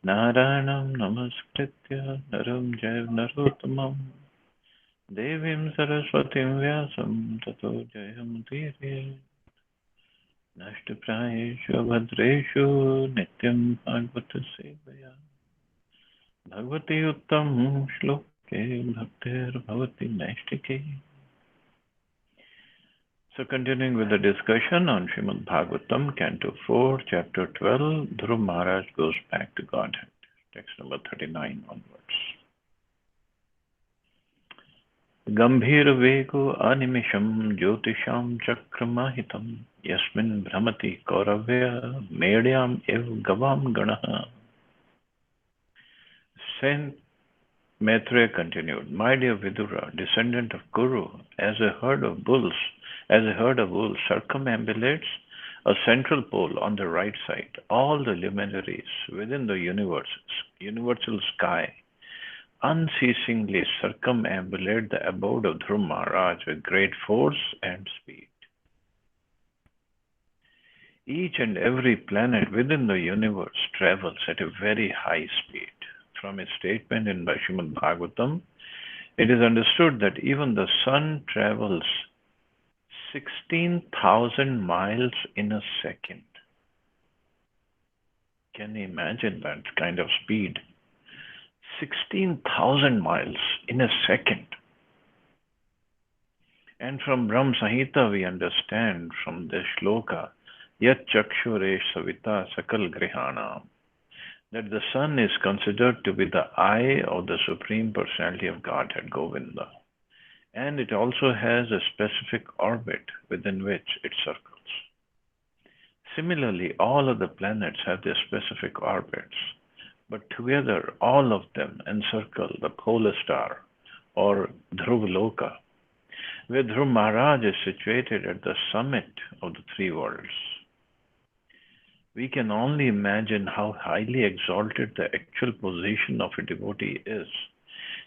नारायणं नमस्कृत्य नरं चैव नरोत्तमं देवीं सरस्वतीं व्यासं ततो जयमुदीरये नष्टप्रायेषु भद्रेषु नित्यं भागवतसेवया भगवती उत्तमं श्लोके भक्तिर्भवति नैष्टिके. So continuing with the discussion on Srimad Bhagavatam, Canto 4, Chapter 12, Dhruv Maharaj goes back to Godhead. Text number 39 onwards. Gambhir vego animisham jyotisham chakramahitam yasmin brahmati kauravya medyam ev gavam ganaha. Saint Maitreya continued, My dear Vidura, descendant of Kuru, as a herd of bulls circumambulates a central pole on the right side, all the luminaries within the universal sky unceasingly circumambulate the abode of Dhruv Maharaj with great force and speed. Each and every planet within the universe travels at a very high speed. From a statement in Srimad Bhagavatam, it is understood that even the sun travels 16,000 miles in a second. Can you imagine that kind of speed? 16,000 miles in a second. And from Brahm Samhita we understand from the shloka, Yat Chakshuresh Savita Sakal Grihanam, that the sun is considered to be the eye of the Supreme Personality of Godhead, Govinda. And it also has a specific orbit within which it circles. Similarly, all of the planets have their specific orbits, but together all of them encircle the polar star or Dhruvaloka, where Dhruv Maharaj is situated at the summit of the three worlds. We can only imagine how highly exalted the actual position of a devotee is.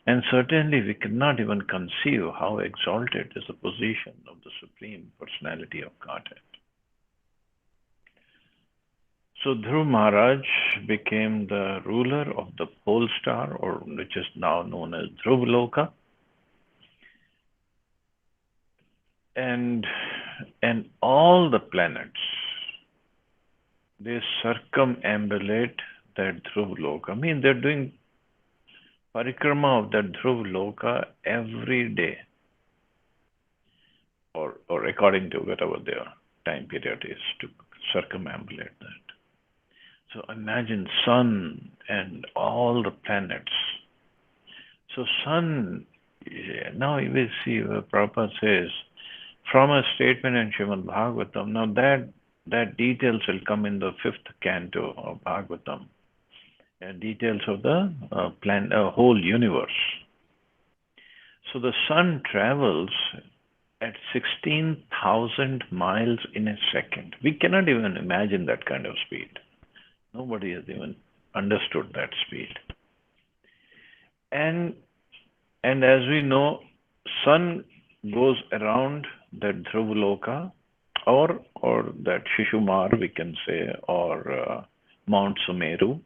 And certainly we cannot even conceive how exalted is the position of the Supreme Personality of Godhead. So Dhruv Maharaj became the ruler of the pole star, or which is now known as Dhruvaloka. And all the planets, they circumambulate that Dhruvaloka. I mean, they're doing parikrama of that Dhruvaloka every day, or according to whatever their time period is to circumambulate that. So imagine sun and all the planets. So sun, now you will see where Prabhupada says, from a statement in Srimad Bhagavatam, now that details will come in the 5th canto of Bhagavatam. Details of the whole universe. So the sun travels at 16,000 miles in a second. We cannot even imagine that kind of speed. Nobody has even understood that speed. And as we know, sun goes around that Dhruvaloka or that Shishumar, we can say, or Mount Sumeru.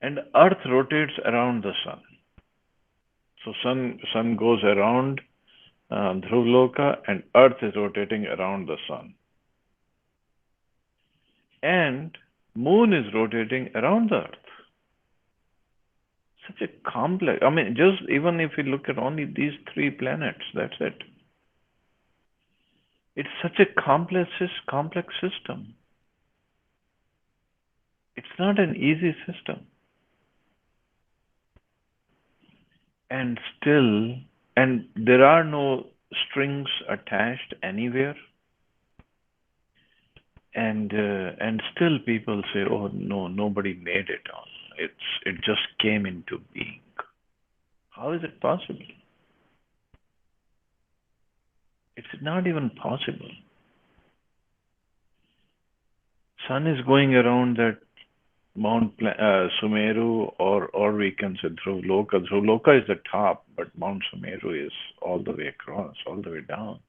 And Earth rotates around the sun. So sun goes around Dhruvaloka and Earth is rotating around the sun. And moon is rotating around the Earth. Such a complex, I mean, just even if you look at only these three planets, that's it. It's such a complex system. It's not an easy system. And there are no strings attached anywhere. And still people say, oh no, nobody made it all. It just came into being. How is it possible? It's not even possible. Sun is going around that Mount Sumeru, or we can say Dhruvaloka. Dhruvaloka is the top, but Mount Sumeru is all the way across, all the way down.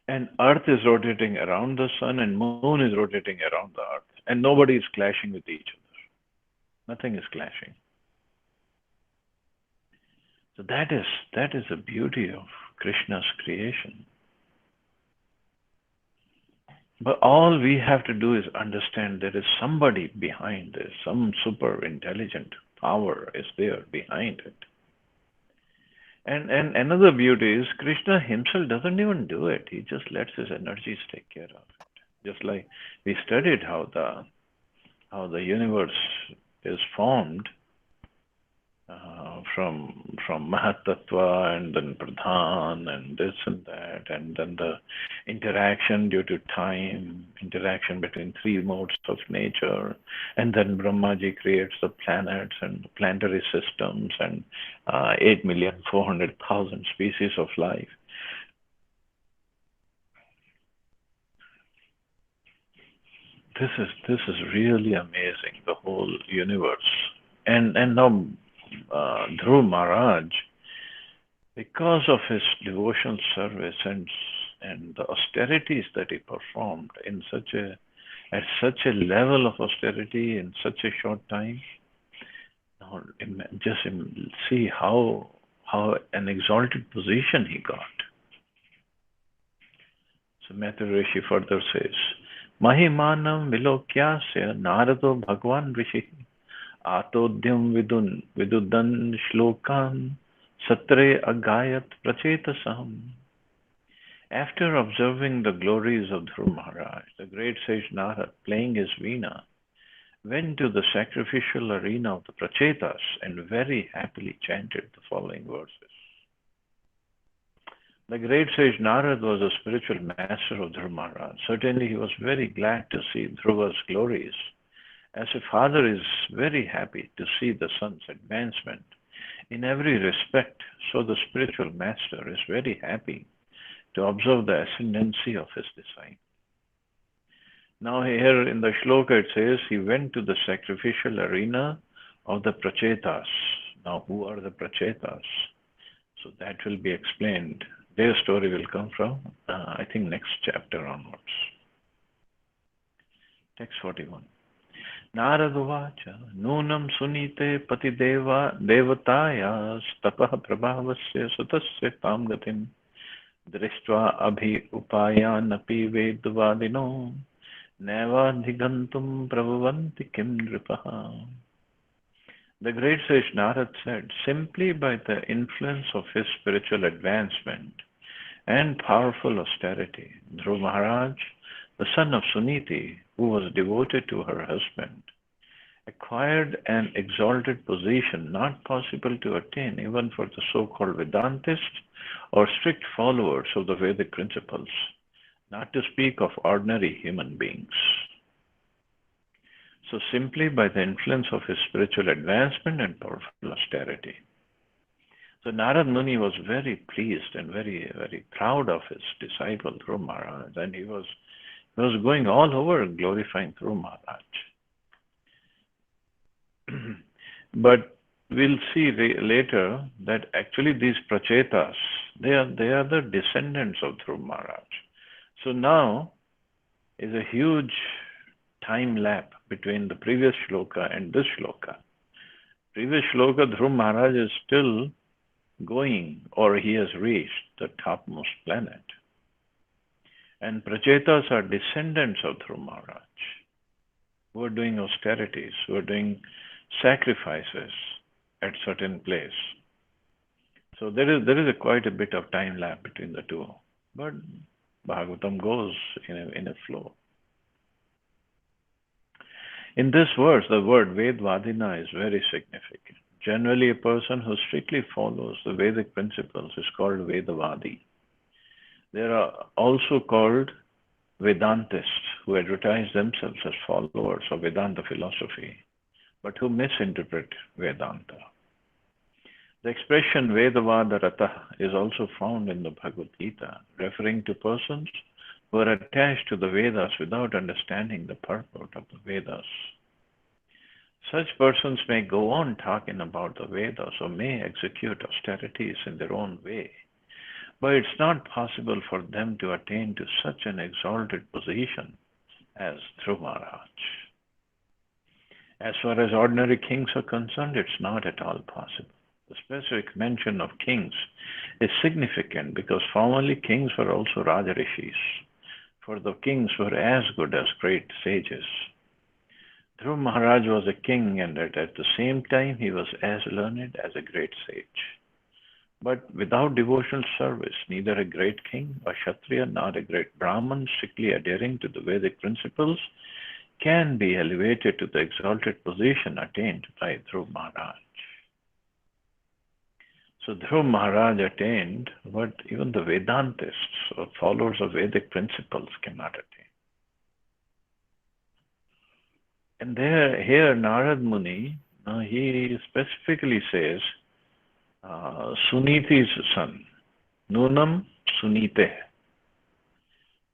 And Earth is rotating around the sun and moon is rotating around the Earth. And nobody is clashing with each other. Nothing is clashing. So that is the beauty of Krishna's creation. But all we have to do is understand there is somebody behind this, some super intelligent power is there behind it. And another beauty is Krishna himself doesn't even do it. He just lets his energies take care of it. Just like we studied how the universe is formed from Mahatattva and then Pradhan and this and that, and then the interaction due to time, interaction between three modes of nature, and then Brahmaji creates the planets and planetary systems and 8,400,000 species of life. This is really amazing, the whole universe. And now Dhruv Maharaj, because of his devotional service and the austerities that he performed at such a level of austerity in such a short time, now just see how an exalted position he got. So Maitreya Rishi further says, Mahimanam vilokyasya narado bhagwan rishi Atodyam vidudan shlokan satre agayat prachetasam. After observing the glories of Dhruv Maharaj, the great sage Narad, playing his veena, went to the sacrificial arena of the Prachetas and very happily chanted the following verses. The great sage Narad was a spiritual master of Dhruv Maharaj. Certainly he was very glad to see Dhruva's glories. As a father is very happy to see the son's advancement in every respect, so the spiritual master is very happy to observe the ascendancy of his disciple. Now here in the shloka it says, he went to the sacrificial arena of the Prachetas. Now who are the Prachetas? So that will be explained. Their story will come from, I think, next chapter onwards. Text 41. Naraduvacha Nunam Sunite Patideva Devataya Stapah Prabhavasya Sutasya Tamgatim Drishtva Abhi Upayanapi Vedvadino Nevadhigantum Prabhavanti Kim Nripaha. The great sage Narad said, simply by the influence of his spiritual advancement and powerful austerity, Dhruv Maharaj, the son of Suniti, who was devoted to her husband, acquired an exalted position not possible to attain even for the so-called Vedantists or strict followers of the Vedic principles, not to speak of ordinary human beings. So simply by the influence of his spiritual advancement and powerful austerity. So Narad Muni was very pleased and very, very proud of his disciple Dhruv Maharaj, and he was going all over glorifying Dhruv Maharaj. But we'll see later that actually these Prachetas, they are the descendants of Dhruv Maharaj. So now is a huge time lapse between the previous shloka and this shloka. Previous shloka, Dhruv Maharaj is still going, or he has reached the topmost planet. And Prachetas are descendants of Dhruv Maharaj, who are doing austerities, who are doing sacrifices at certain place. So there is quite a bit of time lapse between the two. But Bhagavatam goes in a flow. In this verse, the word Vedvadina is very significant. Generally, a person who strictly follows the Vedic principles is called Vedavadi. There are also called Vedantists who advertise themselves as followers of Vedanta philosophy, but who misinterpret Vedanta. The expression Vedavada Rata is also found in the Bhagavad Gita, referring to persons who are attached to the Vedas without understanding the purport of the Vedas. Such persons may go on talking about the Vedas or may execute austerities in their own way, but it's not possible for them to attain to such an exalted position as Dhruv Maharaj. As far as ordinary kings are concerned, it's not at all possible. The specific mention of kings is significant because formerly kings were also Rajarishis, for the kings were as good as great sages. Dhruv Maharaj was a king, and at the same time he was as learned as a great sage. But without devotional service, neither a great king or Kshatriya nor a great Brahman strictly adhering to the Vedic principles can be elevated to the exalted position attained by Dhruv Maharaj. So Dhruv Maharaj attained what even the Vedantists or followers of Vedic principles cannot attain. And here Narad Muni, he specifically says, Suniti's son, Nunam Sunite.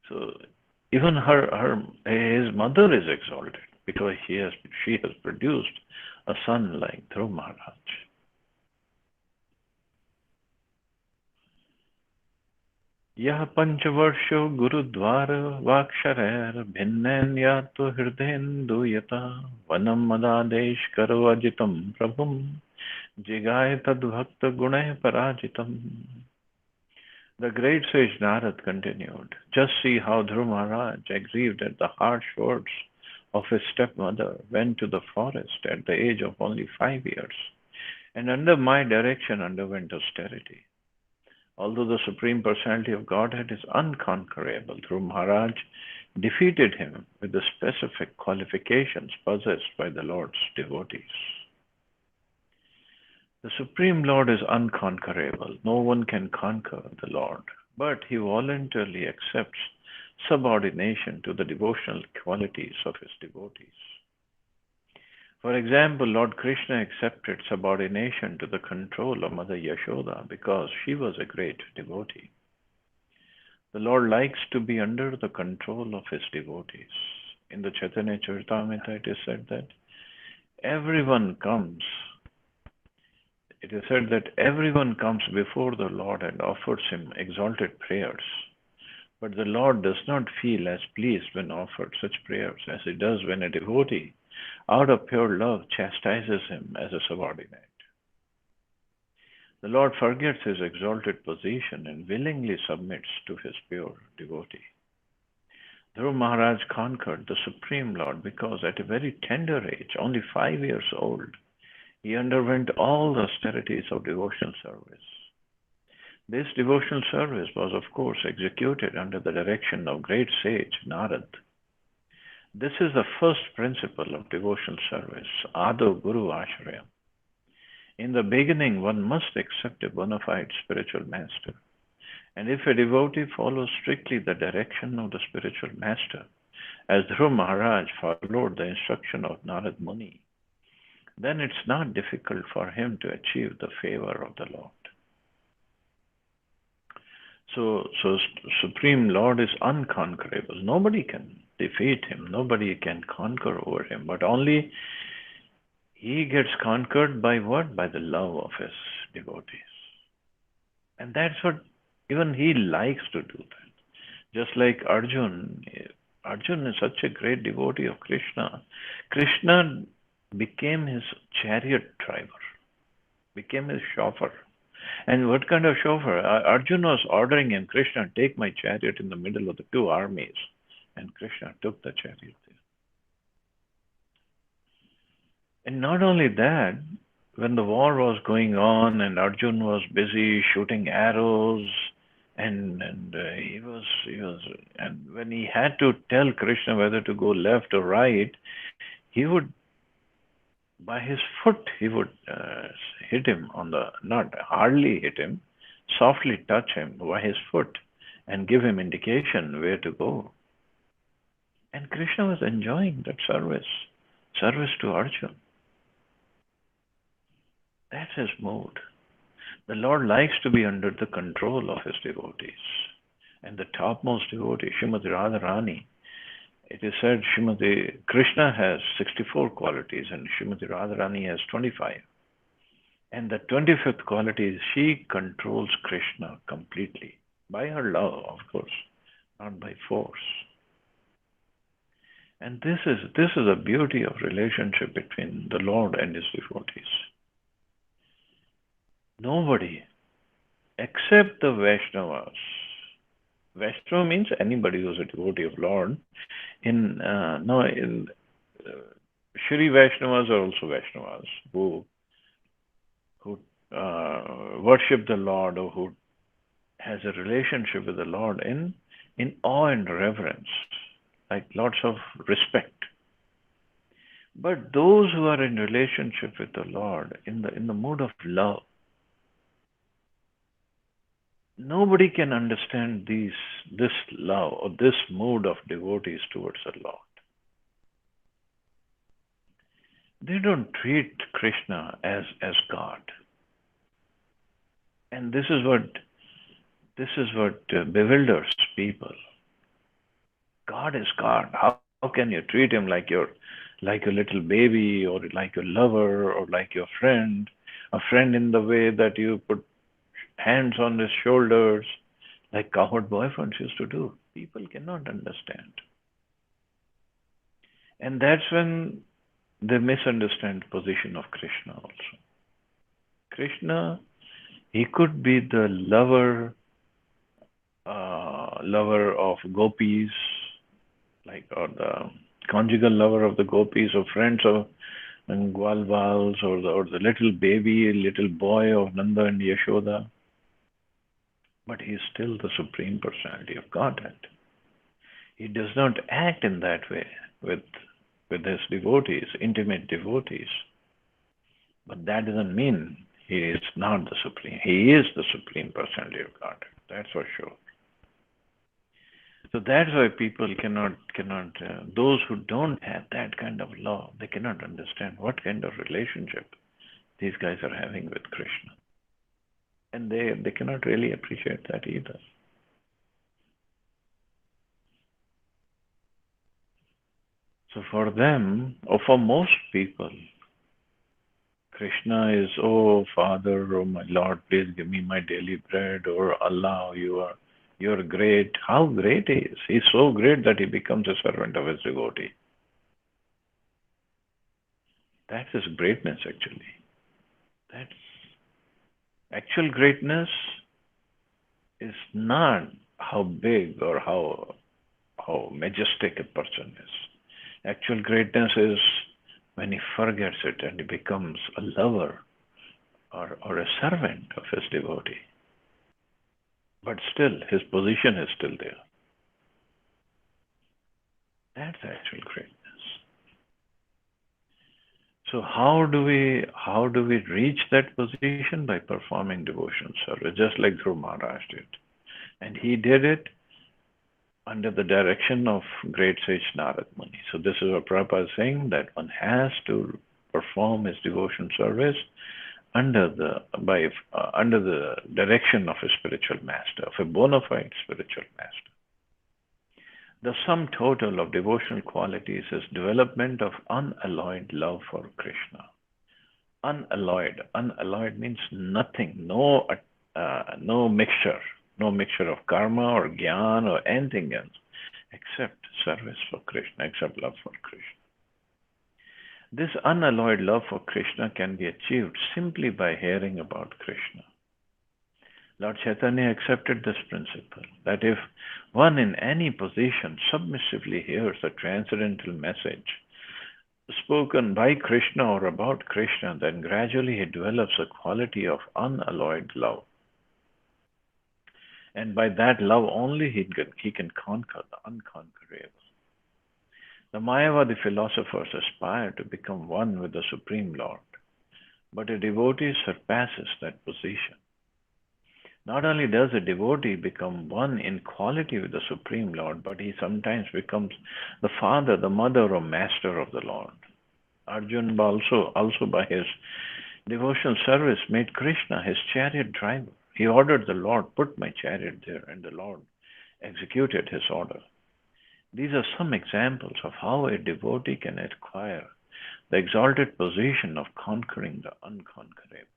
So even his mother is exalted because she has produced a son like Dhruv Maharaj. Yah panchavarsho gurudvara vaksharair bhinnen yato hridenduyata vanam madadesh karvajitam prabhum jigaya tadbhakta gunay parajitam. The great sage Narad continued, just see how Dhruv Maharaj, aggrieved at the harsh words of his stepmother, went to the forest at the age of only 5 years, and under my direction underwent austerity. Although the Supreme Personality of Godhead is unconquerable, Dhruv Maharaj defeated him with the specific qualifications possessed by the Lord's devotees. The Supreme Lord is unconquerable. No one can conquer the Lord, but he voluntarily accepts subordination to the devotional qualities of his devotees. For example, Lord Krishna accepted subordination to the control of Mother Yashoda because she was a great devotee. The Lord likes to be under the control of his devotees. In the Chaitanya Charitamrita, it is said that everyone comes before the Lord and offers him exalted prayers. But the Lord does not feel as pleased when offered such prayers as he does when a devotee, out of pure love, chastises him as a subordinate. The Lord forgets his exalted position and willingly submits to his pure devotee. Dhruv Maharaj conquered the Supreme Lord because at a very tender age, only 5 years old, he underwent all the austerities of devotional service. This devotional service was, of course, executed under the direction of great sage Narad. This is the first principle of devotional service, Ado Guru Ashraya. In the beginning, one must accept a bona fide spiritual master. And if a devotee follows strictly the direction of the spiritual master, as Dhruv Maharaj followed the instruction of Narad Muni, then it's not difficult for him to achieve the favor of the Lord. So Supreme Lord is unconquerable. Nobody can defeat him. Nobody can conquer over him. But only he gets conquered by what? By the love of his devotees. And that's what even he likes to do that. Just like Arjun. Arjun is such a great devotee of Krishna. Krishna became his chariot driver, became his chauffeur. And what kind of chauffeur? Arjun was ordering him, Krishna, take my chariot in the middle of the two armies. And Krishna took the chariot there. And not only that, when the war was going on and Arjun was busy shooting arrows, and when he had to tell Krishna whether to go left or right, he would, by his foot, he would hit him on the, not hardly hit him, softly touch him by his foot and give him indication where to go. And Krishna was enjoying that service to Arjun. That's his mood. The Lord likes to be under the control of his devotees. And the topmost devotee, Srimati Radharani, it is said Srimati Krishna has 64 qualities and Srimati Radharani has 25. And the 25th quality is she controls Krishna completely. By her love, of course, not by force. And this is the beauty of relationship between the Lord and his devotees. Nobody except the Vaishnavas. Vaishnava means anybody who's a devotee of Lord. In no, in Shri Vaishnavas are also Vaishnavas who worship the Lord, or who has a relationship with the Lord in awe and reverence, like lots of respect. But those who are in relationship with the Lord in the mood of love, nobody can understand this love or this mood of devotees towards the Lord. They don't treat Krishna as God. And this is what bewilders people. God is God. How can you treat him like a little baby, or like your lover, or like your friend, a friend in the way that you put hands on his shoulders, like cowherd boyfriends used to do? People cannot understand. And that's when they misunderstand the position of Krishna also. Krishna, he could be the lover of gopis, or the conjugal lover of the gopis, or friends of Gwalbals, or the little baby, little boy of Nanda and Yashoda. But he is still the Supreme Personality of Godhead. He does not act in that way with his devotees, intimate devotees. But that doesn't mean he is not the Supreme. He is the Supreme Personality of Godhead. That's for sure. So that's why people cannot those who don't have that kind of love, they cannot understand what kind of relationship these guys are having with Krishna. And they cannot really appreciate that either. So for them, or for most people, Krishna is, oh Father, oh my Lord, please give me my daily bread, or Allah, you're great. How great he is. He's so great that he becomes a servant of his devotee. That's his greatness, actually. That's actual greatness is not how big or how majestic a person is. Actual greatness is when he forgets it and he becomes a lover or a servant of his devotee. But still, his position is still there. That's actual greatness. So how do we reach that position? By performing devotional service, just like Dhruv Maharaj did. And he did it under the direction of great sage Narad Muni. So this is what Prabhupada is saying, that one has to perform his devotion service under the direction of a spiritual master, of a bona fide spiritual master. The sum total of devotional qualities is development of unalloyed love for Krishna. Unalloyed means nothing, no mixture of karma or jnana or anything else, except service for Krishna, except love for Krishna. This unalloyed love for Krishna can be achieved simply by hearing about Krishna. Lord Chaitanya accepted this principle, that if one in any position submissively hears a transcendental message spoken by Krishna or about Krishna, then gradually he develops a quality of unalloyed love. And by that love only he can conquer the unconquerable. The Mayavadi philosophers aspire to become one with the Supreme Lord, but a devotee surpasses that position. Not only does a devotee become one in quality with the Supreme Lord, but he sometimes becomes the father, the mother, or master of the Lord. Arjuna also by his devotional service made Krishna his chariot driver. He ordered the Lord, put my chariot there, and the Lord executed his order. These are some examples of how a devotee can acquire the exalted position of conquering the unconquerable.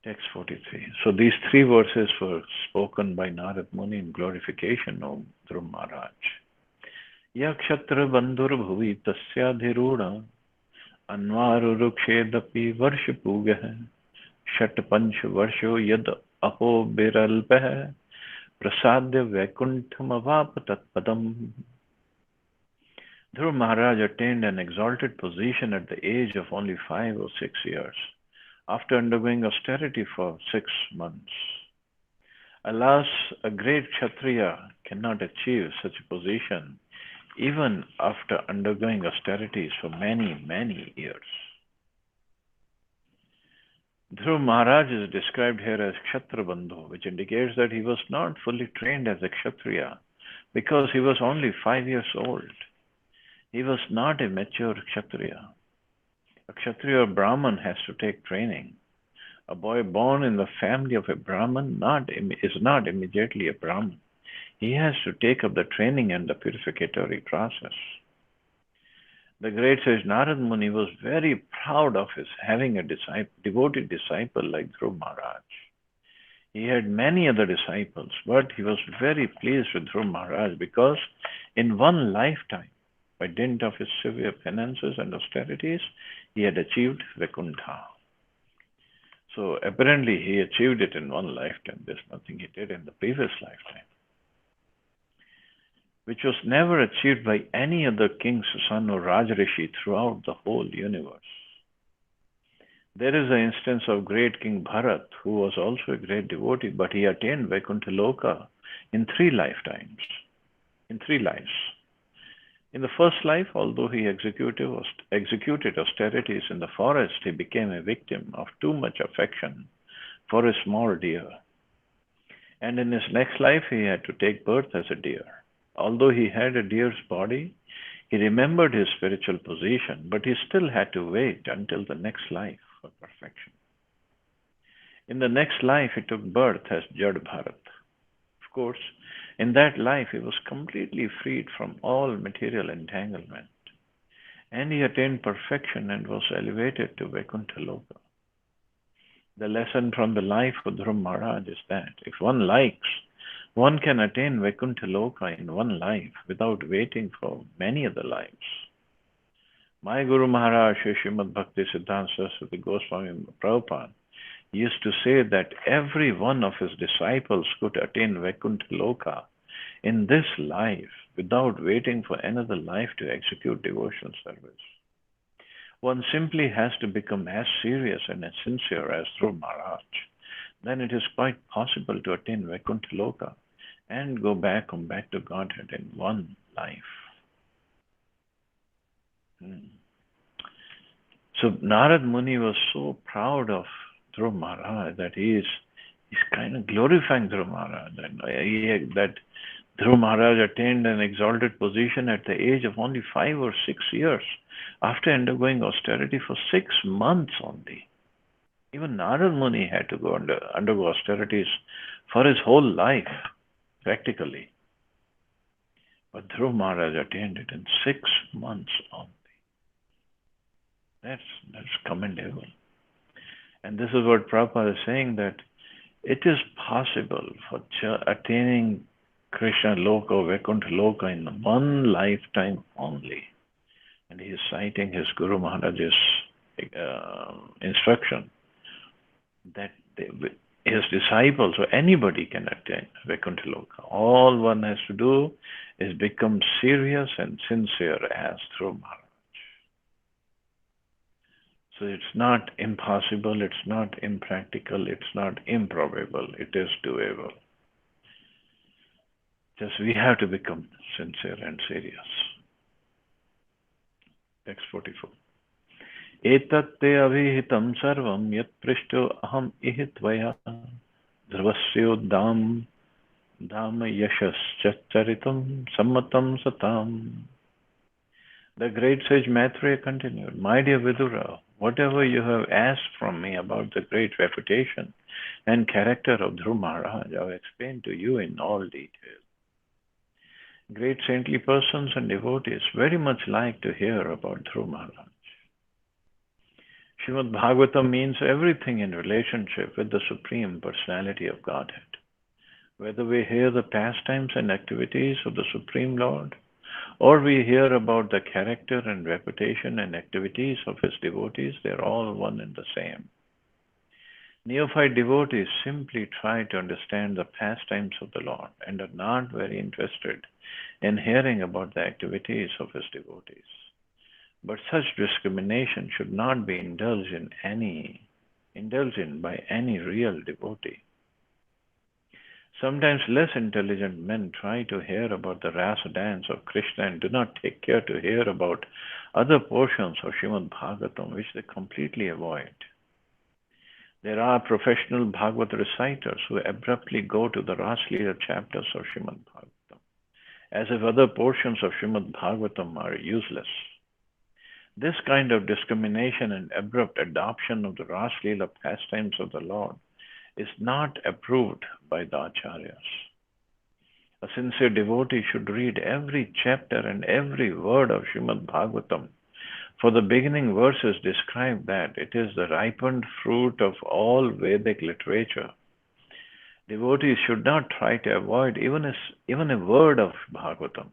Text 43. So these three verses were spoken by Narad Muni in glorification of Dhruv Maharaj. Yakshatra bandhur bhuvi tasyadhiruna anvarurukshedapi varshapugah shat panch varsho yad aho biralpah prasadya vaikuntham avapatat padam. Dhruv Maharaj attained an exalted position at the age of only 5 or 6 years, after undergoing austerity for 6 months. Alas, a great Kshatriya cannot achieve such a position even after undergoing austerities for many, many years. Dhruv Maharaj is described here as Kshatrabandhu, which indicates that he was not fully trained as a Kshatriya because he was only 5 years old. He was not a mature Kshatriya. A Kshatriya or Brahman has to take training. A boy born in the family of a Brahman is not immediately a Brahman. He has to take up the training and the purificatory process. The great sage Narad Muni was very proud of his having a devoted disciple like Dhruv Maharaj. He had many other disciples, but he was very pleased with Dhruv Maharaj because in one lifetime, by dint of his severe penances and austerities, he had achieved Vaikuntha. So apparently he achieved it in one lifetime. There's nothing he did in the previous lifetime, which was never achieved by any other king's son or Rajrishi throughout the whole universe. There is an instance of great King Bharat, who was also a great devotee, but he attained Vaikuntha Loka in 3 lifetimes, in 3 lives. In the first life, although he executed austerities in the forest, he became a victim of too much affection for a small deer. And in his next life, he had to take birth as a deer. Although he had a deer's body, he remembered his spiritual position, but he still had to wait until the next life for perfection. In the next life, he took birth as Jad Bharat. Of course, in that life, he was completely freed from all material entanglement, and he attained perfection and was elevated to Vaikuntha Loka. The lesson from the life of Dhruv Maharaj is that if one likes, one can attain Vaikuntha Loka in one life without waiting for many other lives. My Guru Maharaj, Srimad Bhakti Siddhanta Saraswati Goswami Prabhupada, used to say that every one of his disciples could attain Vaikuntha Loka in this life without waiting for another life to execute devotional service. One simply has to become as serious and as sincere as Dhruv Maharaj. Then it is quite possible to attain Vaikuntha Loka and come back to Godhead in one life. So Narad Muni was so proud of Dhruv Maharaj that he's kind of glorifying Dhruv Maharaj. That Dhruv Maharaj attained an exalted position at the age of only 5 or 6 years after undergoing austerity for 6 months only. Even Narad Muni had to undergo austerities for his whole life, practically. But Dhruv Maharaj attained it in 6 months only. That's commendable. And this is what Prabhupada is saying, that it is possible for attaining Krishna Loka, Vaikuntha Loka in one lifetime only. And he is citing his Guru Maharaj's instruction that his disciples or anybody can attain Vaikuntha Loka. All one has to do is become serious and sincere as Dhruv Maharaj. So it's not impossible, it's not impractical, it's not improbable, it is doable. Just we have to become sincere and serious. Text 44. Etatte avihitam sarvam yat prishto aham ihitvaya dhravasyodam dhamma yashas charitam sammatam satam. The great sage Maitreya continued, My dear Vidura, whatever you have asked from me about the great reputation and character of Dhruv Maharaj, I have explained to you in all detail. Great saintly persons and devotees very much like to hear about Dhruv Maharaj. Srimad Bhagavatam means everything in relationship with the Supreme Personality of Godhead. Whether we hear the pastimes and activities of the Supreme Lord, or we hear about the character and reputation and activities of his devotees, they are all one and the same. Neophyte devotees simply try to understand the pastimes of the Lord and are not very interested in hearing about the activities of his devotees. But such discrimination should not be indulged in by any real devotee. Sometimes less intelligent men try to hear about the rasa dance of Krishna and do not take care to hear about other portions of Srimad Bhagavatam which they completely avoid. There are professional Bhagavad reciters who abruptly go to the Raslila chapters of Srimad Bhagavatam, as if other portions of Srimad Bhagavatam are useless. This kind of discrimination and abrupt adoption of the Raslila pastimes of the Lord is not approved by the Acharyas. A sincere devotee should read every chapter and every word of Srimad Bhagavatam, for the beginning verses describe that it is the ripened fruit of all Vedic literature. Devotees should not try to avoid even a word of Bhagavatam.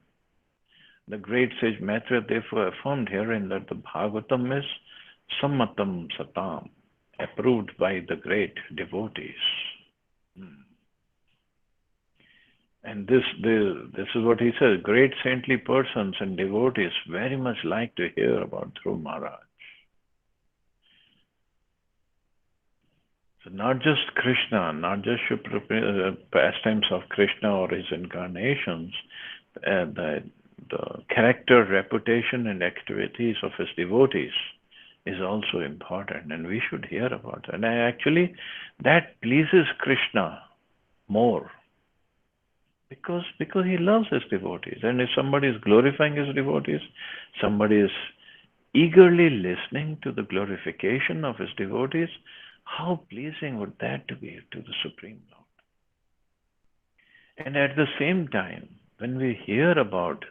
The great sage Maitreya therefore affirmed herein that the Bhagavatam is sammatam satam, approved by the great devotees. And this is what he says. Great saintly persons and devotees very much like to hear about Dhruv Maharaj. So not just Krishna, not just pastimes of Krishna or his incarnations, the character, reputation, and activities of his devotees is also important, and we should hear about it. And actually, that pleases Krishna more. Because he loves his devotees. And if somebody is glorifying his devotees, somebody is eagerly listening to the glorification of his devotees, how pleasing would that be to the Supreme Lord? And at the same time, when we hear about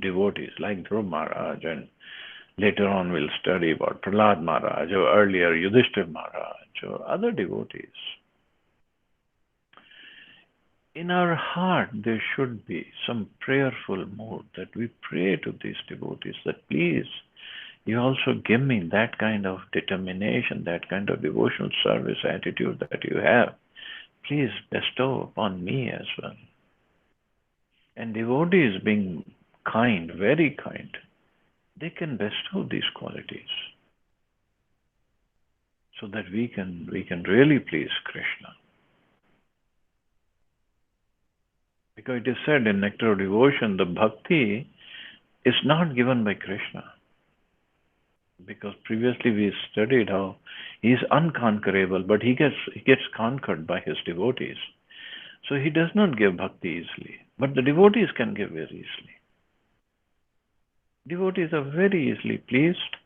devotees like Dhruv Maharaj, and later on we'll study about Prahlad Maharaj, or earlier Yudhishthira Maharaj, or other devotees, in our heart, there should be some prayerful mood that we pray to these devotees that please, you also give me that kind of determination, that kind of devotional service attitude that you have. Please bestow upon me as well. And devotees being kind, very kind, they can bestow these qualities so that we can really please Krishna. Because it is said in Nectar of Devotion, the bhakti is not given by Krishna. Because previously we studied how he is unconquerable, but he gets conquered by his devotees. So he does not give bhakti easily. But the devotees can give very easily. Devotees are very easily pleased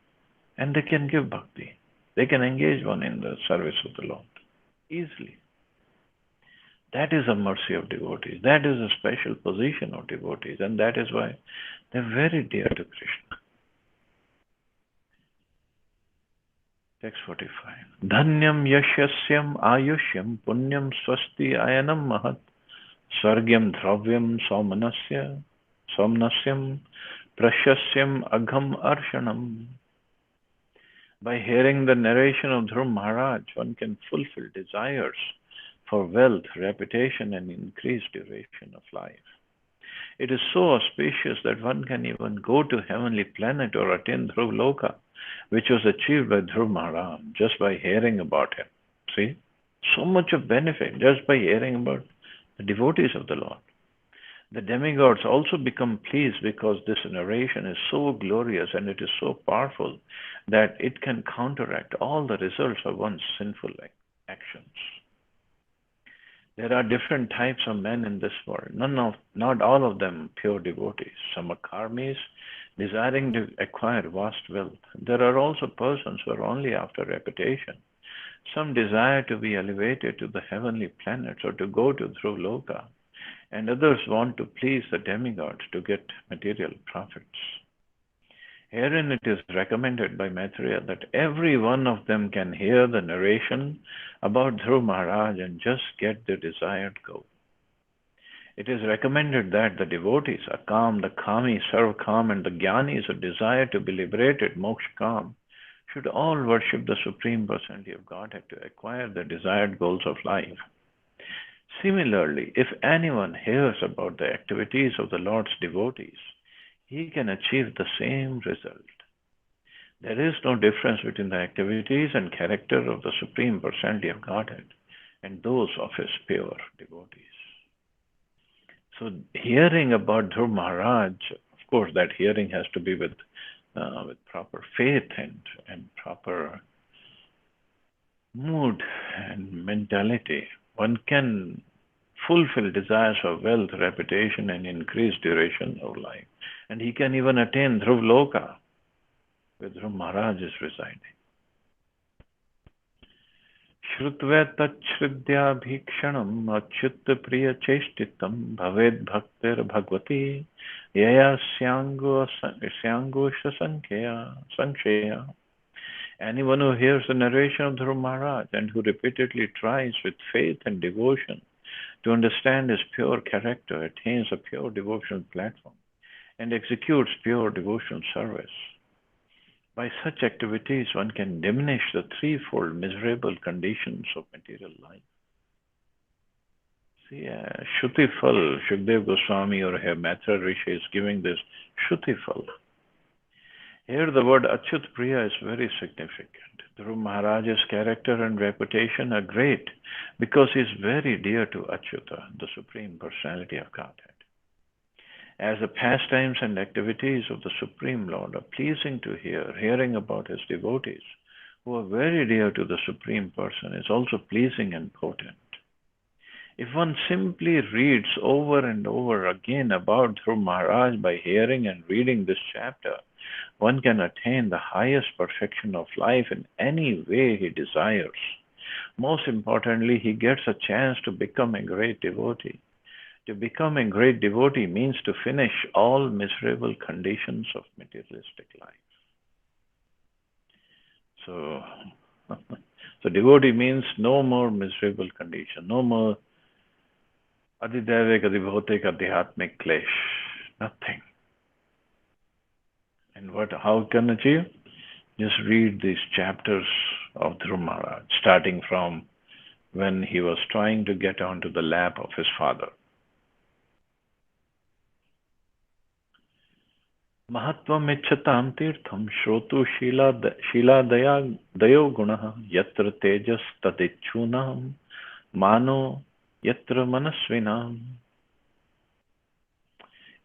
and they can give bhakti. They can engage one in the service of the Lord easily. That is a mercy of devotees. That is a special position of devotees, and that is why they're very dear to Krishna. Text 45. Dhanyam yashasyam ayushyam punyam swasti ayanam mahat swargyam dhravyam somnasyam prashasyam agham arshanam. By hearing the narration of Dhruv Maharaj, one can fulfill desires for wealth, reputation, and increased duration of life. It is so auspicious that one can even go to heavenly planet or attain Dhruv Loka, which was achieved by Dhruv Maharaj just by hearing about him. See? So much of benefit just by hearing about the devotees of the Lord. The demigods also become pleased because this narration is so glorious and it is so powerful that it can counteract all the results of one's sinful actions. There are different types of men in this world. Not all of them pure devotees. Some are karmis, desiring to acquire vast wealth. There are also persons who are only after reputation. Some desire to be elevated to the heavenly planets or to go to Dhruv Loka, and others want to please the demigods to get material profits. Herein it is recommended by Maitreya that every one of them can hear the narration about Dhruv Maharaj and just get the desired goal. It is recommended that the devotees, Akam, the Kami, Sarvakam, and the Jnanis who desire to be liberated, Mokshakam, should all worship the Supreme Personality of Godhead to acquire the desired goals of life. Similarly, if anyone hears about the activities of the Lord's devotees, he can achieve the same result. There is no difference between the activities and character of the Supreme Personality of Godhead and those of his pure devotees. So, hearing about Dhruv Maharaj, of course, that hearing has to be with proper faith and proper mood and mentality. One can fulfill desires of wealth, reputation, and increased duration of life. And he can even attain Dhruv Loka, where Dhruv Maharaj is residing. Shrutva tachridhyabhikshanam achyut priya cheshtitam bhaved bhaktir bhagvati yaya syangosha sankhya. Anyone who hears the narration of Dhruv Maharaj and who repeatedly tries with faith and devotion to understand his pure character attains a pure devotional platform and executes pure devotional service. By such activities, one can diminish the threefold miserable conditions of material life. See, Shrutifal, Shukdev Goswami or here Maitreya Rishi is giving this Shrutifal. Here the word Achyut Priya is very significant. Dhruv Maharaj's character and reputation are great because he is very dear to Achyuta, the Supreme Personality of Godhead. As the pastimes and activities of the Supreme Lord are pleasing to hear, hearing about his devotees, who are very dear to the Supreme Person, is also pleasing and potent. If one simply reads over and over again about Dhruv Maharaj by hearing and reading this chapter, one can attain the highest perfection of life in any way he desires. Most importantly, he gets a chance to become a great devotee. To become a great devotee means to finish all miserable conditions of materialistic life. So devotee means no more miserable condition, no more adidevik, adibhotik, adhyatmik klesh, nothing. And how can achieve? Just read these chapters of Dhruv Maharaj, starting from when he was trying to get onto the lap of his father. Mahatvam ichchatam tirtham shrotu shila dayo gunaha yatra tejas tadichunam mano yatra manasvinam.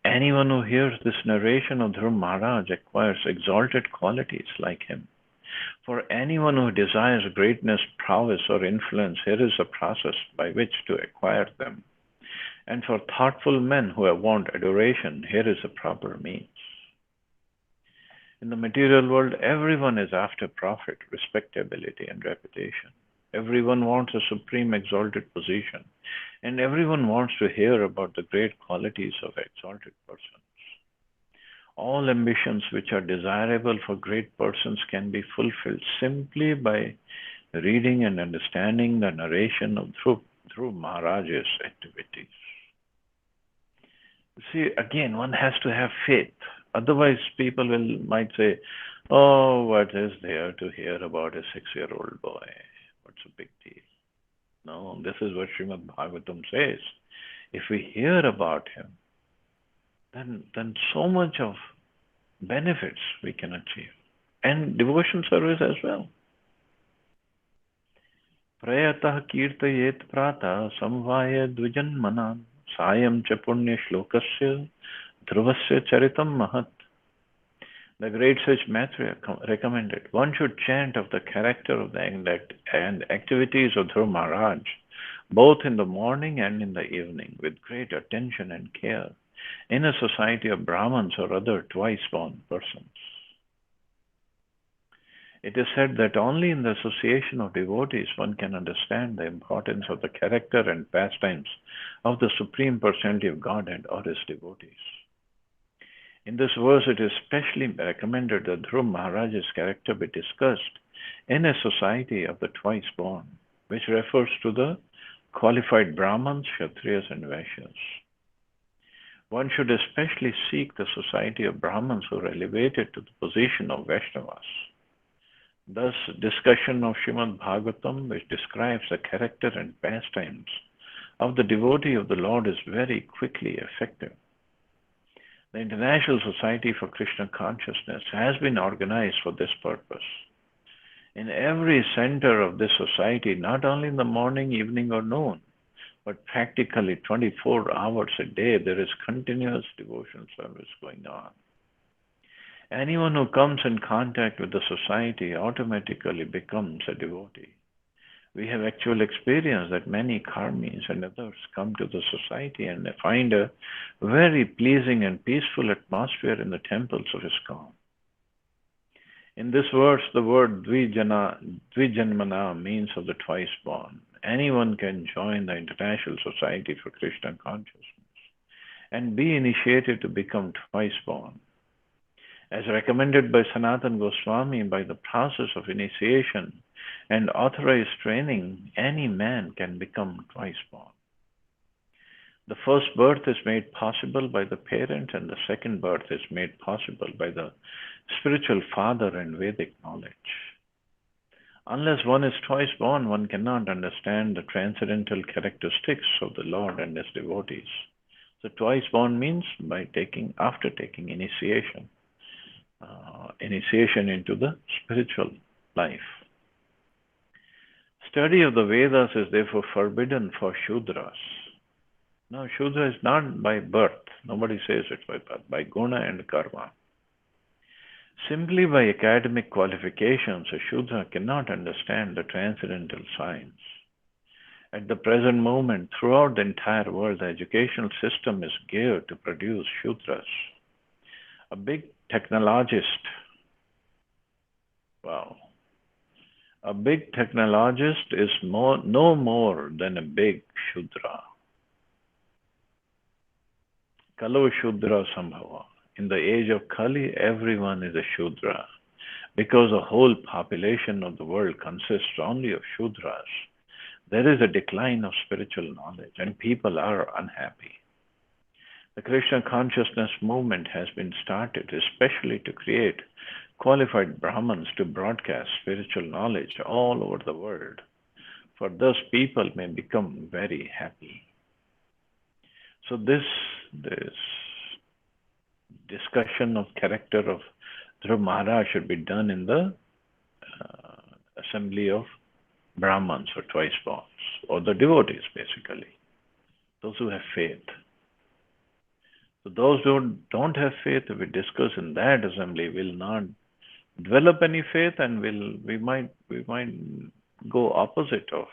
Anyone who hears this narration of Dhruv Maharaj acquires exalted qualities like him. For anyone who desires greatness, prowess, or influence, here is a process by which to acquire them. And for thoughtful men who want adoration, here is a proper means. In the material world, everyone is after profit, respectability, and reputation. Everyone wants a supreme exalted position, and everyone wants to hear about the great qualities of exalted persons. All ambitions which are desirable for great persons can be fulfilled simply by reading and understanding the narration of Dhruv Maharaj's activities. See, again, one has to have faith. Otherwise, people might say, oh, what is there to hear about a 6-year-old boy? What's a big deal? No, this is what Srimad Bhagavatam says. If we hear about him, then so much of benefits we can achieve. And devotion service as well. Prayatah kirtayet prata samvaya dvijanmanan sayam cha punya shlokasya dhruvasya charitam mahat. The great sage Maitreya recommended one should chant of the character of and activities of Dhruv Maharaj, both in the morning and in the evening, with great attention and care, in a society of Brahmins or other twice-born persons. It is said that only in the association of devotees one can understand the importance of the character and pastimes of the Supreme Personality of Godhead or his devotees. In this verse, it is specially recommended that Dhruv Maharaj's character be discussed in a society of the twice born, which refers to the qualified Brahmins, Kshatriyas, and Vaishyas. One should especially seek the society of Brahmins who are elevated to the position of Vaishnavas. Thus, discussion of Srimad Bhagavatam, which describes the character and pastimes of the devotee of the Lord, is very quickly effective. The International Society for Krishna Consciousness has been organized for this purpose. In every center of this society, not only in the morning, evening, or noon, but practically 24 hours a day, there is continuous devotional service going on. Anyone who comes in contact with the society automatically becomes a devotee. We have actual experience that many karmis and others come to the society and they find a very pleasing and peaceful atmosphere in the temples of ISKCON. In this verse, the word Dvijanmana means of the twice born. Anyone can join the International Society for Krishna Consciousness and be initiated to become twice born. As recommended by Sanatana Goswami, by the process of initiation and authorized training, any man can become twice born. The first birth is made possible by the parent, and the second birth is made possible by the spiritual father and Vedic knowledge. Unless one is twice born, one cannot understand the transcendental characteristics of the Lord and his devotees. So twice born means after taking initiation into the spiritual life. Study of the Vedas is therefore forbidden for Shudras. Now, Shudra is not by birth. Nobody says it's by birth, by guna and karma. Simply by academic qualifications, a Shudra cannot understand the transcendental science. At the present moment, throughout the entire world, the educational system is geared to produce Shudras. A big technologist, a big technologist is no more than a big Shudra. Kalo Shudra Sambhava. In the age of Kali, everyone is a Shudra. Because the whole population of the world consists only of Shudras, there is a decline of spiritual knowledge and people are unhappy. The Krishna consciousness movement has been started especially to create qualified Brahmins to broadcast spiritual knowledge all over the world, for thus people may become very happy. So this discussion of character of Dhruv Maharaj should be done in the assembly of Brahmins or twice borns, or the devotees basically, those who have faith. So those who don't have faith, if we discuss in that assembly, will not develop any faith, and we might go opposite of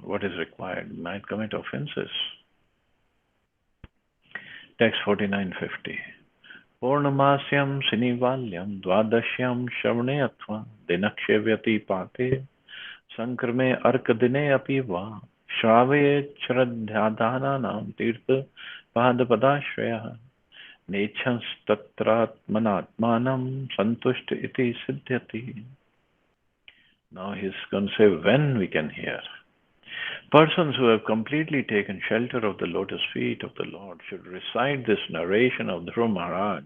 what is required. We might commit offenses. Text 4950. Purnamasyam sinivalyam dvadashyam shravane atva dinakshe vyati pate sankrame arkadine api va Shrave Shraddhadhananam Tirtha Padapadashraya Nechans Tatratmanatmanam Santushta Iti Siddhyati. Now he's going to say when we can hear. Persons who have completely taken shelter of the lotus feet of the Lord should recite this narration of Dhruv Maharaj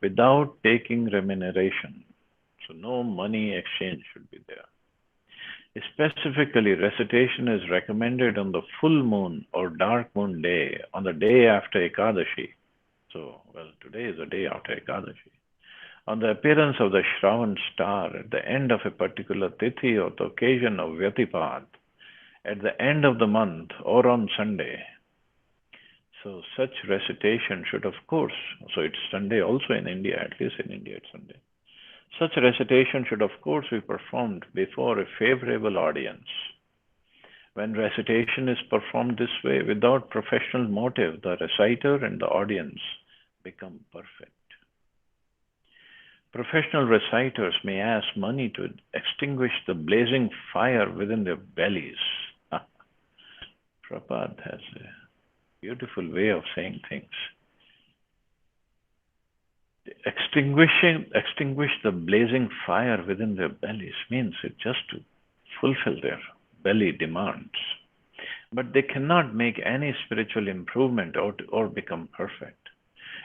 without taking remuneration. So no money exchange should be there. Specifically, recitation is recommended on the full moon or dark moon day, on the day after Ekadashi. So, today is the day after Ekadashi. On the appearance of the Shravan star at the end of a particular tithi or the occasion of Vyatipad, at the end of the month or on Sunday. So, such recitation should, of course, so it's Sunday also in India, at least in India it's Sunday. Such recitation should, of course, be performed before a favorable audience. When recitation is performed this way, without professional motive, the reciter and the audience become perfect. Professional reciters may ask money to extinguish the blazing fire within their bellies. Prabhupada has a beautiful way of saying things. extinguish the blazing fire within their bellies means it just to fulfill their belly demands. But they cannot make any spiritual improvement or become perfect.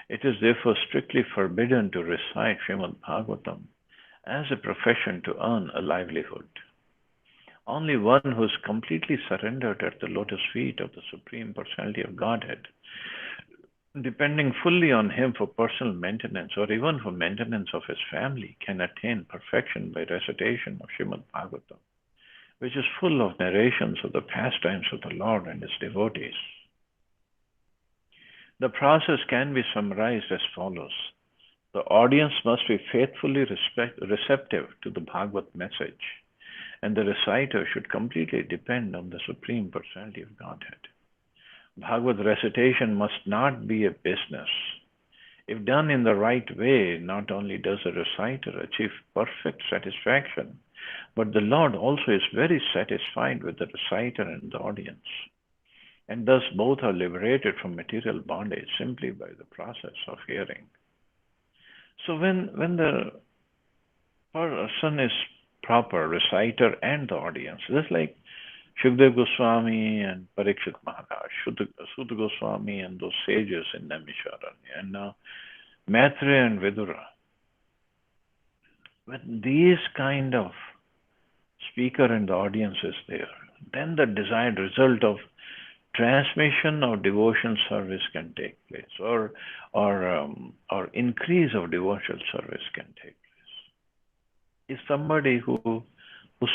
It is therefore strictly forbidden to recite Srimad Bhagavatam as a profession to earn a livelihood. Only one who is completely surrendered at the lotus feet of the Supreme Personality of Godhead, depending fully on Him for personal maintenance or even for maintenance of his family, can attain perfection by recitation of Srimad Bhagavatam, which is full of narrations of the pastimes of the Lord and his devotees. The process can be summarized as follows. The audience must be faithfully receptive to the Bhagavad message, and the reciter should completely depend on the Supreme Personality of Godhead. Bhagavad recitation must not be a business. If done in the right way, not only does the reciter achieve perfect satisfaction, but the Lord also is very satisfied with the reciter and the audience. And thus both are liberated from material bondage simply by the process of hearing. So when the person is proper reciter and the audience, just like Shukdev Goswami and Parikshit Maharaj, Sutta Goswami and those sages in Naimisharanya, and now Maitreya and Vidura, when these kind of speaker and the audience is there, then the desired result of transmission of devotional service can take place, or increase of devotional service can take place. If somebody who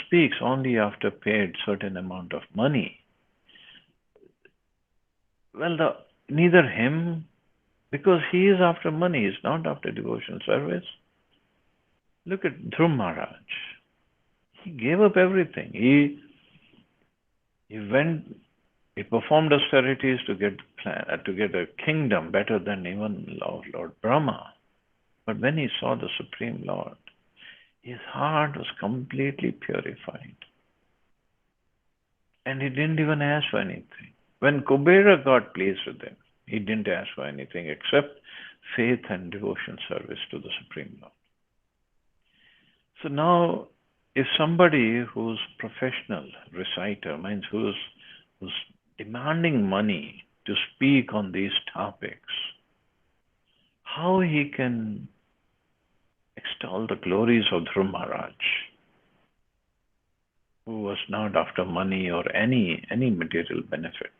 speaks only after paid certain amount of money, well, neither him, because he is after money, he is not after devotional service. Look at Dhruv Maharaj. He gave up everything. He performed austerities to get a kingdom better than even Lord Brahma. But when he saw the Supreme Lord, his heart was completely purified. And he didn't even ask for anything. When Kubera got pleased with him, he didn't ask for anything except faith and devotion service to the Supreme Lord. So now, if somebody who's professional reciter, means who's demanding money to speak on these topics, how he can extol the glories of Dhruv Maharaj, who was not after money or any material benefits.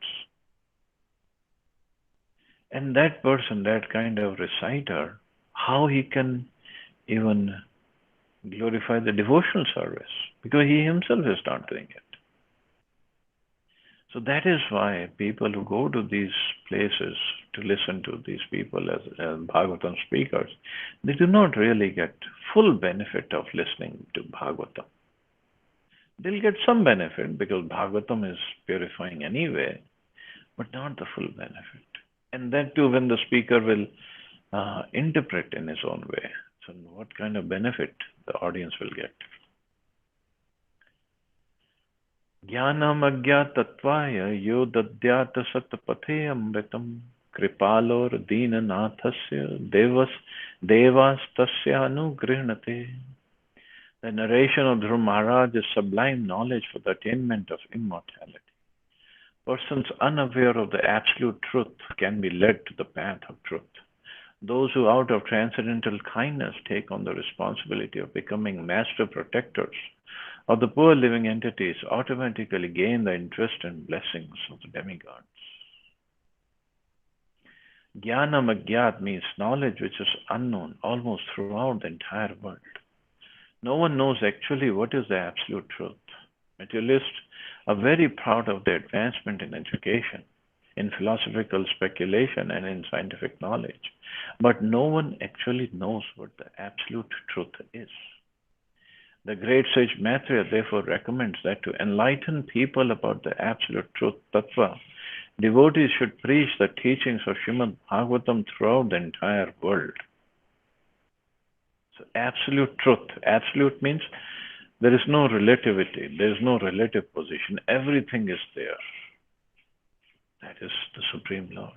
And that person, that kind of reciter, how he can even glorify the devotional service, because he himself is not doing it. So that is why people who go to these places to listen to these people as Bhagavatam speakers, they do not really get full benefit of listening to Bhagavatam. They'll get some benefit because Bhagavatam is purifying anyway, but not the full benefit. And that too when the speaker will interpret in his own way. So what kind of benefit the audience will get? Jnanam agyatattvaya yo dadyata satpathe amritam kripalor deenanathasya devas tasya anugrihnate. The narration of Dhruv Maharaj is sublime knowledge for the attainment of immortality. Persons unaware of the absolute truth can be led to the path of truth. Those who out of transcendental kindness take on the responsibility of becoming master protectors of the poor living entities automatically gain the interest and blessings of the demigods. Jnanam agyat means knowledge which is unknown almost throughout the entire world. No one knows actually what is the absolute truth. Materialists are very proud of their advancement in education, in philosophical speculation, and in scientific knowledge. But no one actually knows what the absolute truth is. The great sage Maitreya therefore recommends that to enlighten people about the absolute truth, tattva, devotees should preach the teachings of Srimad Bhagavatam throughout the entire world. So absolute truth. Absolute means there is no relativity. There is no relative position. Everything is there. That is the Supreme Lord.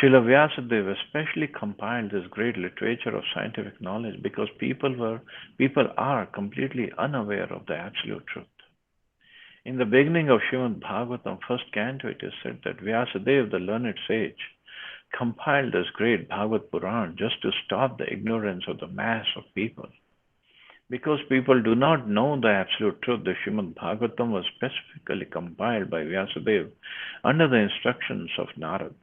Srila Vyasadeva especially compiled this great literature of scientific knowledge because people are completely unaware of the absolute truth. In the beginning of Srimad Bhagavatam, first canto, it is said that Vyasadeva, the learned sage, compiled this great Bhagavad Puran just to stop the ignorance of the mass of people. Because people do not know the absolute truth, the Srimad Bhagavatam was specifically compiled by Vyasadeva under the instructions of Narad.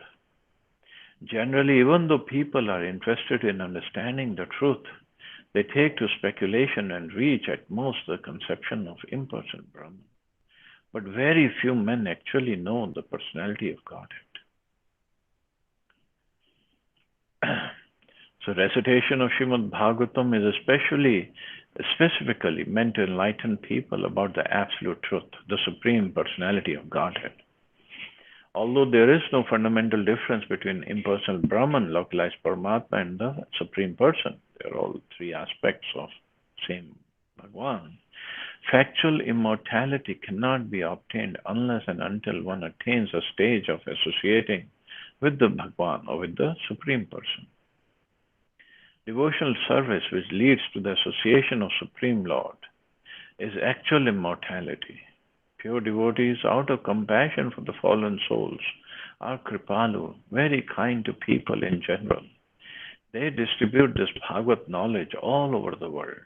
Generally, even though people are interested in understanding the truth, they take to speculation and reach at most the conception of impersonal Brahman. But very few men actually know the personality of Godhead. So recitation of Srimad Bhagavatam is specifically meant to enlighten people about the absolute truth, the supreme personality of Godhead. Although there is no fundamental difference between impersonal Brahman, localized Paramatma, and the Supreme Person, they are all three aspects of same Bhagwan. Factual immortality cannot be obtained unless and until one attains a stage of associating with the Bhagwan or with the Supreme Person. Devotional service which leads to the association of Supreme Lord is actual immortality. Pure devotees, out of compassion for the fallen souls, are Kripalu, very kind to people in general. They distribute this Bhagavad knowledge all over the world.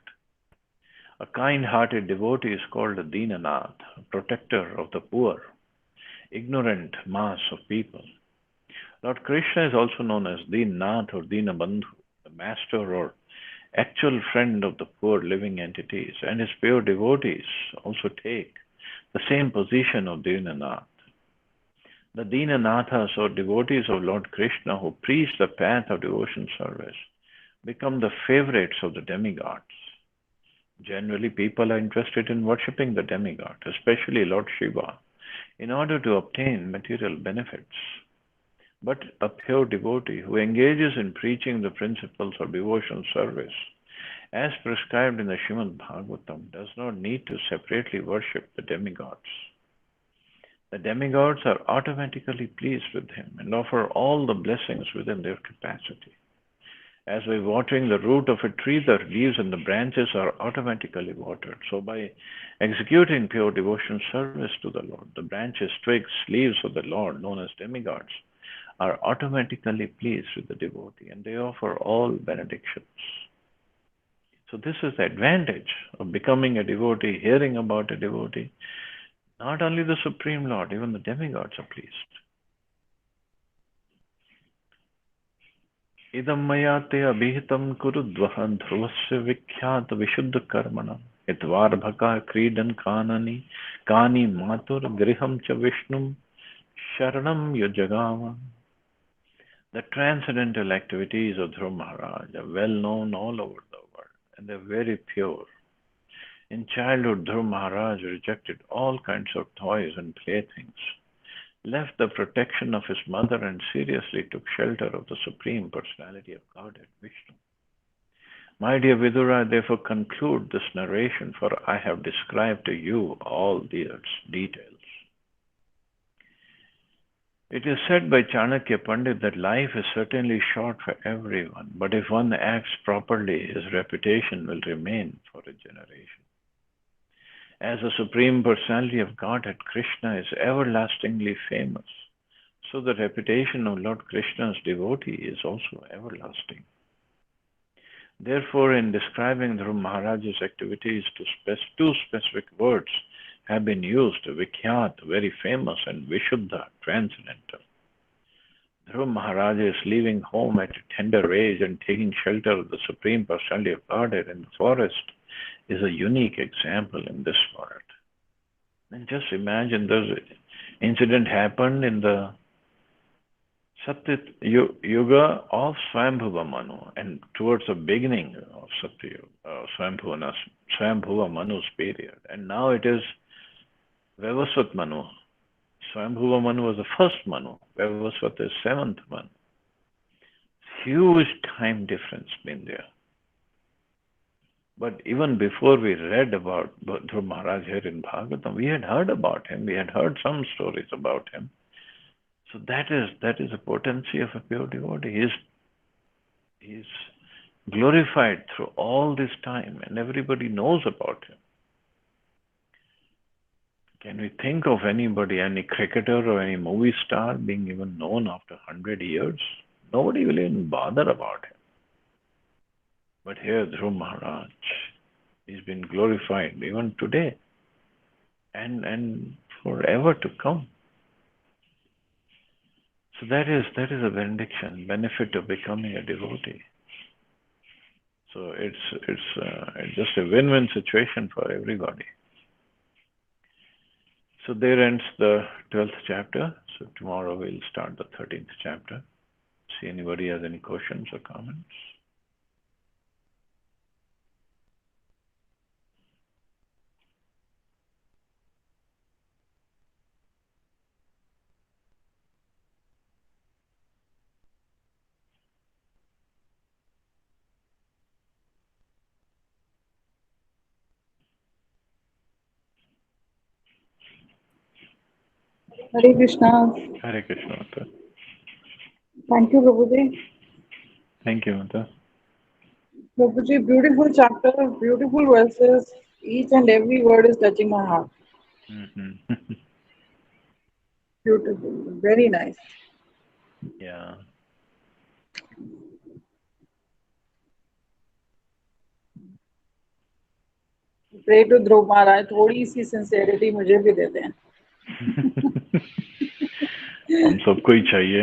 A kind-hearted devotee is called a Dinanath, a protector of the poor, ignorant mass of people. Lord Krishna is also known as Dinanath or Dinabandhu, the master or actual friend of the poor living entities, and his pure devotees also take the same position of Dinanath. The Dinanathas or devotees of Lord Krishna who preach the path of devotion service become the favorites of the demigods. Generally, people are interested in worshipping the demigod, especially Lord Shiva, in order to obtain material benefits. But a pure devotee who engages in preaching the principles of devotional service, as prescribed in the Srimad Bhagavatam, does not need to separately worship the demigods. The demigods are automatically pleased with him and offer all the blessings within their capacity. As by watering the root of a tree, the leaves and the branches are automatically watered. So by executing pure devotion service to the Lord, the branches, twigs, leaves of the Lord, known as demigods, are automatically pleased with the devotee, and they offer all benedictions. So this is the advantage of becoming a devotee, hearing about a devotee. Not only the Supreme Lord, even the demigods are pleased. Idam maya te abhihitam kurudvaha dhruvasya vikhyata vishuddha karmana itvarbhaka kridan kanani kani matur griham cha vishnum sharanam yajagama. The transcendental activities of Dhruva Maharaj are well known all over the world, and they're very pure. In childhood, Dhruva Maharaj rejected all kinds of toys and playthings, left the protection of his mother, and seriously took shelter of the Supreme Personality of Godhead, Vishnu. My dear Vidura, therefore conclude this narration, for I have described to you all these details. It is said by Chanakya Pandit that life is certainly short for everyone, but if one acts properly, his reputation will remain for a generation. As the Supreme Personality of Godhead, Krishna is everlastingly famous, so the reputation of Lord Krishna's devotee is also everlasting. Therefore, in describing Dhruva Maharaj's activities, two specific words have been used: Vikhyat, very famous, and Vishuddha, transcendental. Dhruva Maharaj is leaving home at a tender age and taking shelter of the Supreme Personality of Godhead in the forest is a unique example in this world. And just imagine this incident happened in the Satya Yuga of Swayambhuva Manu, and towards the beginning of Satya Yuga, Swayambhuva Manu's period. And now it is Vavasvat Manu. Swayambhuva Manu was the first Manu. Vavasvat is seventh Manu. Huge time difference been there. But even before we read about Dhruva Maharaj here in Bhagavatam, we had heard about him. We had heard some stories about him. So that is the potency of a pure devotee. He is glorified through all this time, and everybody knows about him. Can we think of anybody, any cricketer or any movie star being even known after 100 years? Nobody will even bother about him. But here, Dhruv Maharaj, he's been glorified even today and forever to come. So that is a benefit of becoming a devotee. So it's just a win-win situation for everybody. So there ends the 12th chapter. So tomorrow we'll start the 13th chapter. See anybody has any questions or comments? Hare Krishna. Hare Krishna, Mata. Thank you, Prabhuji. Thank you, Mata. Prabhuji, beautiful chapter, beautiful verses. Each and every word is touching my heart. Mm-hmm. Beautiful. Very nice. Yeah. Pray to Dhruv Maharaj. थोड़ी सी sincerity मुझे भी दे दें. हम सबको ही चाहिए.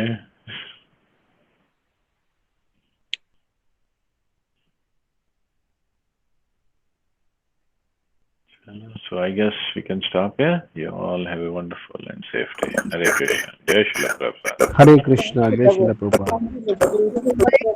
So I guess we can stop here. You all have a wonderful and safe day. Hare Krishna. Jai Shri Prabhupada. Hare Krishna, Jai Srila Prabhupada. Thank you, Prabhuji.